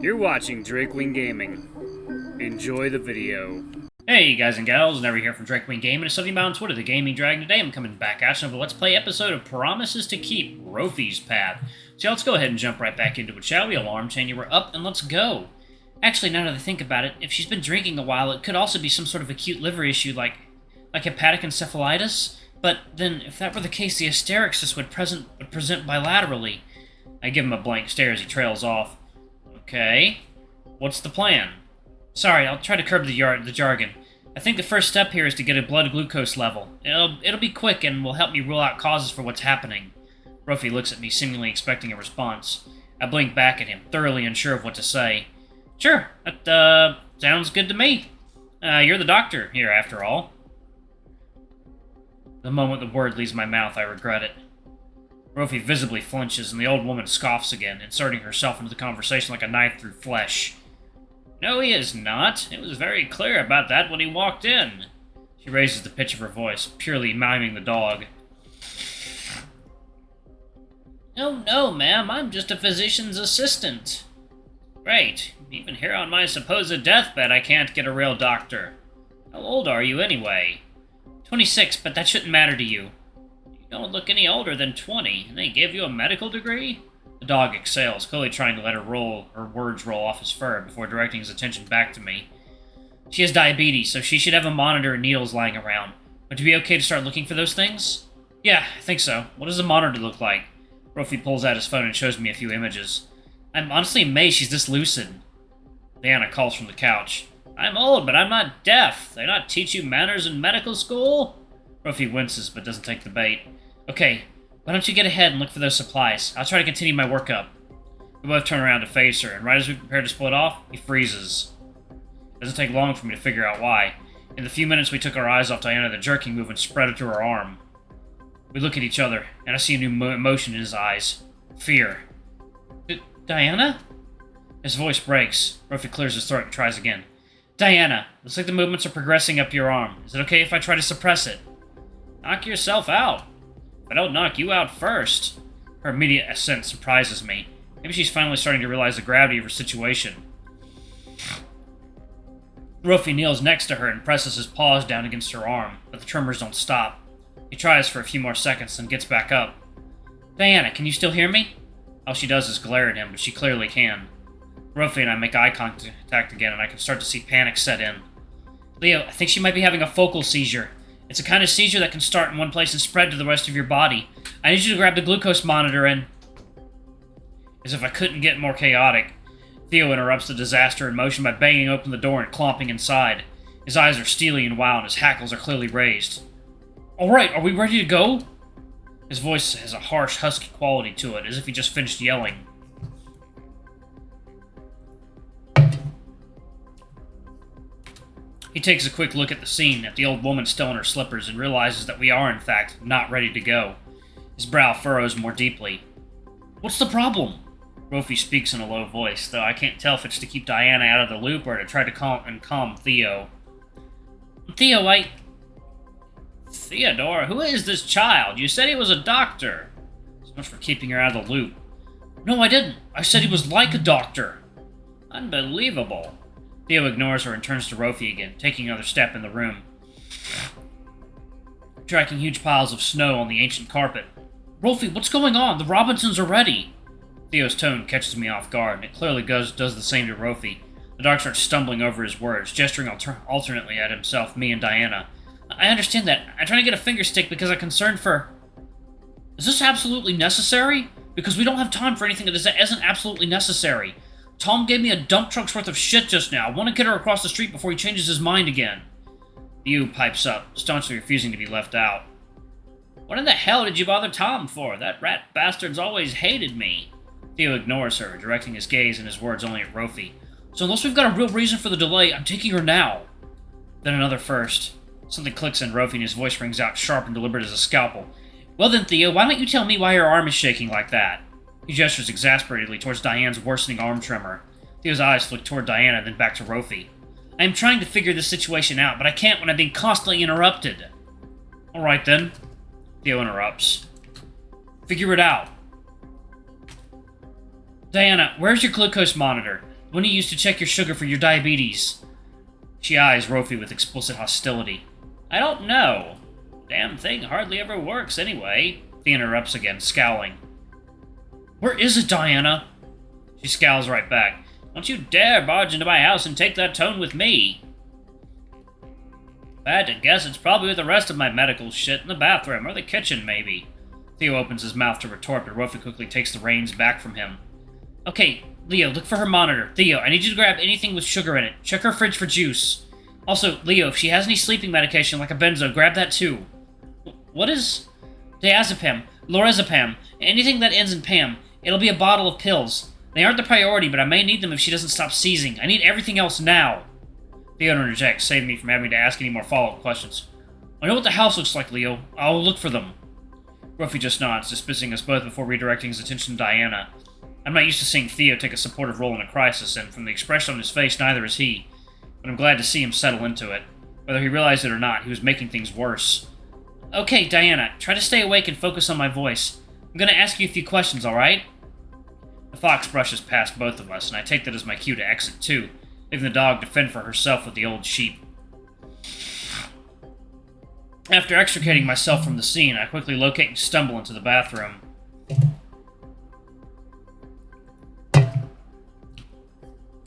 You're watching Drakewing Gaming. Enjoy the video. Hey guys and gals, Never here from Drakewing Gaming, and something about on Twitter, the Gaming Dragon. Today I'm coming back at you with a Let's Play episode of Promises to Keep, Rofi's Path. So let's go ahead and jump right back into it, shall we? Alarm chain, you were up, and let's go. Actually, now that I think about it, if she's been drinking a while, it could also be some sort of acute liver issue like hepatic encephalitis. But then, if that were the case, the hysterexis would present bilaterally. I give him a blank stare as he trails off. Okay, what's the plan? Sorry, I'll try to curb the jargon. I think the first step here is to get a blood glucose level. It'll be quick and will help me rule out causes for what's happening. Rofi looks at me, seemingly expecting a response. I blink back at him, thoroughly unsure of what to say. Sure, that sounds good to me. You're the doctor here, after all. The moment the word leaves my mouth, I regret it. Rofi visibly flinches, and the old woman scoffs again, inserting herself into the conversation like a knife through flesh. No, he is not. It was very clear about that when he walked in. She raises the pitch of her voice, purely miming the dog. Oh, no, ma'am. I'm just a physician's assistant. Great. Even here on my supposed deathbed, I can't get a real doctor. How old are you, anyway? 26, but that shouldn't matter to you. You don't look any older than 20, and they gave you a medical degree? The dog exhales, clearly trying to let her words roll off his fur before directing his attention back to me. She has diabetes, so she should have a monitor and needles lying around. Would you be okay to start looking for those things? Yeah, I think so. What does the monitor look like? Rofi pulls out his phone and shows me a few images. I'm honestly amazed she's this lucid. Diana calls from the couch. I'm old, but I'm not deaf. They not teach you manners in medical school? Rofi winces, but doesn't take the bait. Okay, why don't you get ahead and look for those supplies? I'll try to continue my workup. We both turn around to face her, and right as we prepare to split off, he freezes. It doesn't take long for me to figure out why. In the few minutes we took our eyes off Diana, the jerking movement spread to her arm. We look at each other, and I see a new emotion in his eyes. Fear. Diana? His voice breaks. Rofi clears his throat and tries again. Diana, looks like the movements are progressing up your arm. Is it okay if I try to suppress it? Knock yourself out. If I don't knock you out first. Her immediate assent surprises me. Maybe she's finally starting to realize the gravity of her situation. Rofi kneels next to her and presses his paws down against her arm, but the tremors don't stop. He tries for a few more seconds, then gets back up. Diana, can you still hear me? All she does is glare at him, but she clearly can. Rofi and I make eye contact again, and I can start to see panic set in. Theo, I think she might be having a focal seizure. It's a kind of seizure that can start in one place and spread to the rest of your body. I need you to grab the glucose monitor and... As if I couldn't get more chaotic, Theo interrupts the disaster in motion by banging open the door and clomping inside. His eyes are steely and wild, and his hackles are clearly raised. Alright, are we ready to go? His voice has a harsh, husky quality to it, as if he just finished yelling. He takes a quick look at the scene, at the old woman still in her slippers, and realizes that we are, in fact, not ready to go. His brow furrows more deeply. What's the problem? Rofi speaks in a low voice, though I can't tell if it's to keep Diana out of the loop or to try to calm Theo. Theo, Theodore, who is this child? You said he was a doctor. So much for keeping her out of the loop. No, I didn't. I said he was like a doctor. Unbelievable. Theo ignores her and turns to Rofi again, taking another step in the room. Tracking huge piles of snow on the ancient carpet. Rofi, what's going on? The Robinsons are ready. Theo's tone catches me off guard, and it clearly does the same to Rofi. The dog starts stumbling over his words, gesturing alternately at himself, me, and Diana. I understand that. I'm trying to get a finger stick because I'm concerned for... Is this absolutely necessary? Because we don't have time for anything that isn't absolutely necessary. Tom gave me a dump truck's worth of shit just now. I want to get her across the street before he changes his mind again. Theo pipes up, staunchly refusing to be left out. What in the hell did you bother Tom for? That rat bastard's always hated me. Theo ignores her, directing his gaze and his words only at Rofi. So unless we've got a real reason for the delay, I'm taking her now. Then another first. Something clicks in Rofi and his voice rings out sharp and deliberate as a scalpel. Well then, Theo, why don't you tell me why your arm is shaking like that? He gestures exasperatedly towards Diana's worsening arm tremor. Theo's eyes flick toward Diana, then back to Rofi. I am trying to figure this situation out, but I can't when I'm being constantly interrupted. Alright then. Theo interrupts. Figure it out. Diana, where's your glucose monitor? When do you used to check your sugar for your diabetes? She eyes Rofi with explicit hostility. I don't know. Damn thing hardly ever works anyway. Theo interrupts again, scowling. Where is it, Diana? She scowls right back. Don't you dare barge into my house and take that tone with me. If I had to guess, it's probably with the rest of my medical shit in the bathroom, or the kitchen, maybe. Theo opens his mouth to retort, but Rofi quickly takes the reins back from him. Okay, Leo, look for her monitor. Theo, I need you to grab anything with sugar in it. Check her fridge for juice. Also, Leo, if she has any sleeping medication like a benzo, grab that too. What is... diazepam, lorazepam, anything that ends in Pam. It'll be a bottle of pills. They aren't the priority, but I may need them if she doesn't stop seizing. I need everything else now. Theo interjects, saving me from having to ask any more follow-up questions. I know what the house looks like, Leo. I'll look for them. Rofi just nods, dismissing us both before redirecting his attention to Diana. I'm not used to seeing Theo take a supportive role in a crisis, and from the expression on his face, neither is he. But I'm glad to see him settle into it. Whether he realized it or not, he was making things worse. Okay, Diana, try to stay awake and focus on my voice. I'm gonna ask you a few questions, alright? The fox brushes past both of us, and I take that as my cue to exit too, leaving the dog to fend for herself with the old sheep. After extricating myself from the scene, I quickly locate and stumble into the bathroom.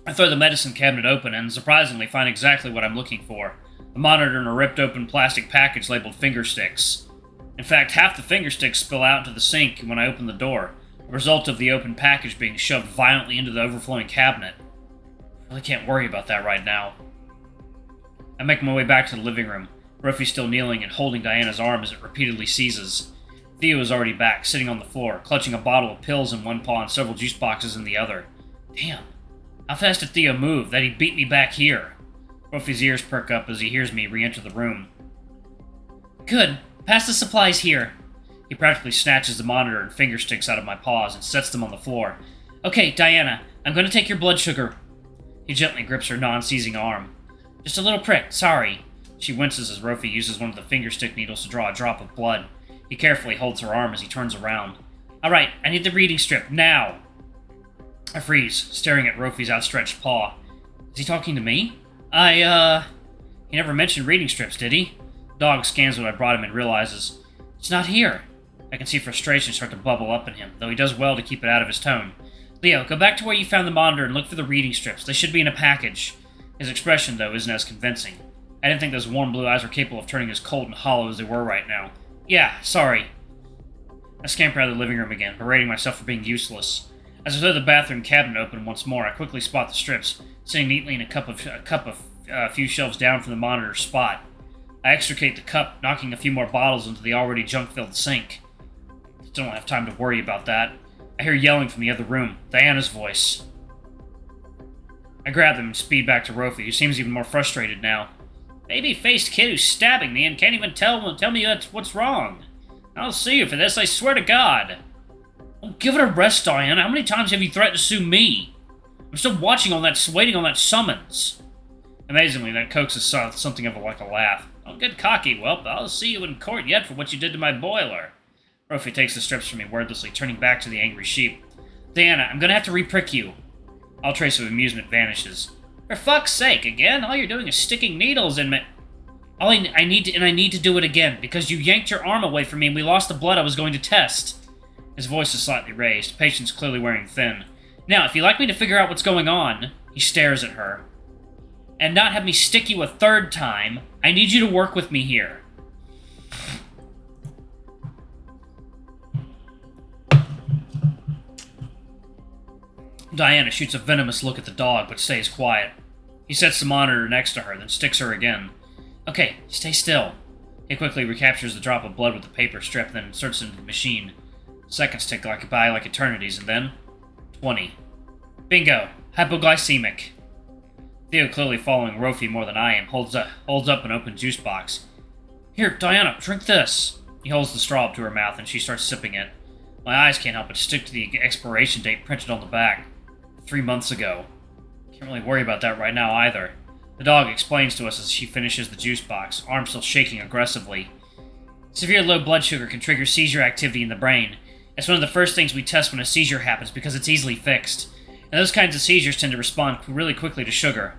I throw the medicine cabinet open and, surprisingly, find exactly what I'm looking for. A monitor and a ripped-open plastic package labeled finger sticks. In fact, half the finger sticks spill out into the sink when I open the door, a result of the open package being shoved violently into the overflowing cabinet. I really can't worry about that right now. I make my way back to the living room, Rofi still kneeling and holding Diana's arm as it repeatedly seizes. Theo is already back, sitting on the floor, clutching a bottle of pills in one paw and several juice boxes in the other. Damn. How fast did Theo move, that he beat me back here? Rofi's ears perk up as he hears me re-enter the room. Good. Pass the supplies here. He practically snatches the monitor and finger sticks out of my paws and sets them on the floor. Okay, Diana, I'm going to take your blood sugar. He gently grips her non-seizing arm. Just a little prick, sorry. She winces as Rofi uses one of the finger stick needles to draw a drop of blood. He carefully holds her arm as he turns around. Alright, I need the reading strip, now! I freeze, staring at Rofi's outstretched paw. Is he talking to me? He never mentioned reading strips, did he? The dog scans what I brought him and realizes, it's not here. I can see frustration start to bubble up in him, though he does well to keep it out of his tone. Leo, go back to where you found the monitor and look for the reading strips. They should be in a package. His expression, though, isn't as convincing. I didn't think those warm blue eyes were capable of turning as cold and hollow as they were right now. Yeah, sorry. I scamper out of the living room again, berating myself for being useless. As I throw the bathroom cabinet open once more, I quickly spot the strips, sitting neatly in a few shelves down from the monitor's spot. I extricate the cup, knocking a few more bottles into the already junk-filled sink. Still don't have time to worry about that. I hear yelling from the other room, Diana's voice. I grab them and speed back to Rofi, who seems even more frustrated now. Baby-faced kid who's stabbing me and can't even tell me what's wrong. I'll sue you for this, I swear to God. Oh, give it a rest, Diana. How many times have you threatened to sue me? I'm still waiting on that summons. Amazingly, that coaxes something of a laugh. Don't get cocky, whelp. I'll see you in court yet for what you did to my boiler. Rofi takes the strips from me wordlessly, turning back to the angry sheep. Diana, I'm gonna have to re-prick you. All trace of amusement vanishes. For fuck's sake, again? All you're doing is sticking needles in me. I need to do it again, because you yanked your arm away from me and we lost the blood I was going to test. His voice is slightly raised, patience clearly wearing thin. Now, if you'd like me to figure out what's going on, he stares at her, and not have me stick you a third time, I need you to work with me here. Diana shoots a venomous look at the dog, but stays quiet. He sets the monitor next to her, then sticks her again. Okay, stay still. He quickly recaptures the drop of blood with the paper strip, then inserts it into the machine. Seconds tick by like eternities, and then... 20. Bingo! Hypoglycemic. Theo, clearly following Rofi more than I am, holds up an open juice box. Here, Diana, drink this! He holds the straw up to her mouth, and she starts sipping it. My eyes can't help but stick to the expiration date printed on the back. 3 months ago. Can't really worry about that right now, either. The dog explains to us as she finishes the juice box, arm still shaking aggressively. Severe low blood sugar can trigger seizure activity in the brain. It's one of the first things we test when a seizure happens because it's easily fixed. and those kinds of seizures tend to respond really quickly to sugar.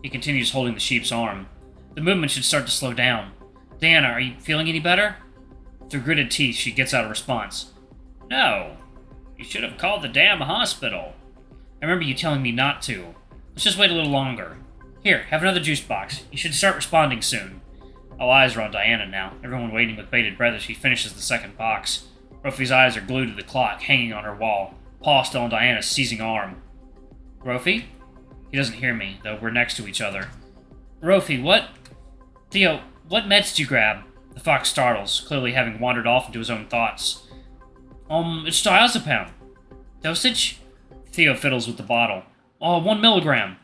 He continues holding the sheep's arm. The movement should start to slow down. Diana, are you feeling any better? Through gritted teeth, she gets out a response. No. You should have called the damn hospital. I remember you telling me not to. Let's just wait a little longer. Here, have another juice box. You should start responding soon. All eyes are on Diana now, everyone waiting with bated breath as she finishes the second box. Rofi's eyes are glued to the clock hanging on her wall, paw still on Diana's seizing arm. Rofi? He doesn't hear me, though we're next to each other. Rofi, what? Theo, what meds did you grab? The fox startles, clearly having wandered off into his own thoughts. It's diazepam. Dosage? Theo fiddles with the bottle. 1 milligram.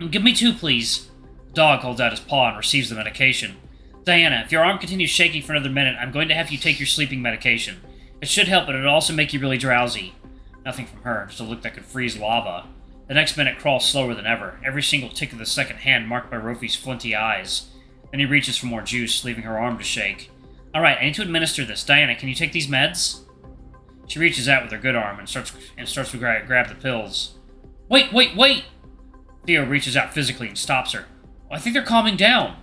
Give me 2, please. The dog holds out his paw and receives the medication. Diana, if your arm continues shaking for another minute, I'm going to have you take your sleeping medication. It should help, but it'll also make you really drowsy. Nothing from her, just a look that could freeze lava. The next minute crawls slower than ever, every single tick of the second hand marked by Rofi's flinty eyes. Then he reaches for more juice, leaving her arm to shake. Alright, I need to administer this. Diana, can you take these meds? She reaches out with her good arm and starts to grab the pills. Wait! Theo reaches out physically and stops her. I think they're calming down.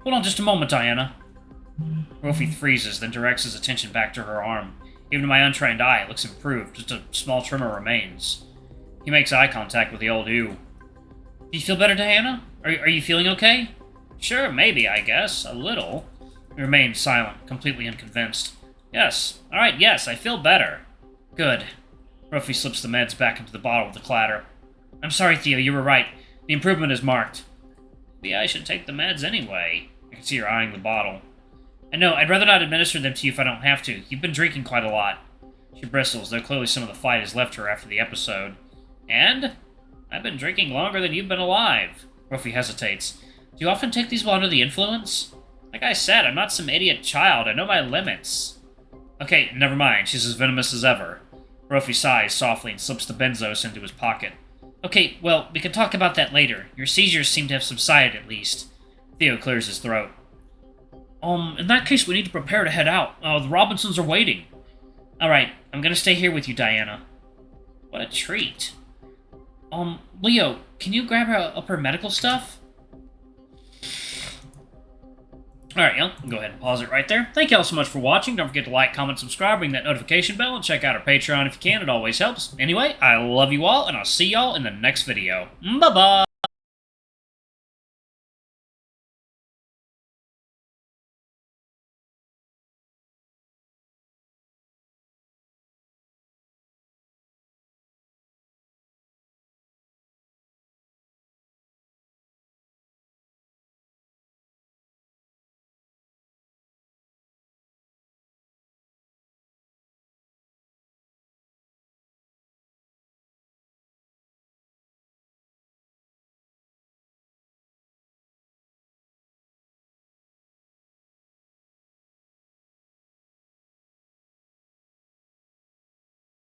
Hold on just a moment, Diana. Rofi freezes, then directs his attention back to her arm. Even to my untrained eye, it looks improved. Just a small tremor remains. He makes eye contact with the old ewe. Do you feel better, Diana? Are you feeling okay? Sure, maybe, I guess. A little. He remains silent, completely unconvinced. Yes. Alright, yes, I feel better. Good. Rofi slips the meds back into the bottle with a clatter. I'm sorry, Theo, you were right. The improvement is marked. Maybe I should take the meds anyway. I can see her eyeing the bottle. I know, I'd rather not administer them to you if I don't have to. You've been drinking quite a lot. She bristles, though clearly some of the fight has left her after the episode. And? I've been drinking longer than you've been alive. Rofi hesitates. Do you often take these while under the influence? Like I said, I'm not some idiot child. I know my limits. Okay, never mind. She's as venomous as ever. Rofi sighs softly and slips the benzos into his pocket. Okay, well, we can talk about that later. Your seizures seem to have subsided, at least. Theo clears his throat. In that case, we need to prepare to head out. The Robinsons are waiting. Alright, I'm gonna stay here with you, Diana. What a treat. Leo, can you grab her up her medical stuff? Alright, y'all, go ahead and pause it right there. Thank y'all so much for watching. Don't forget to like, comment, subscribe, ring that notification bell, and check out our Patreon if you can. It always helps. Anyway, I love you all, and I'll see y'all in the next video. Bye-bye!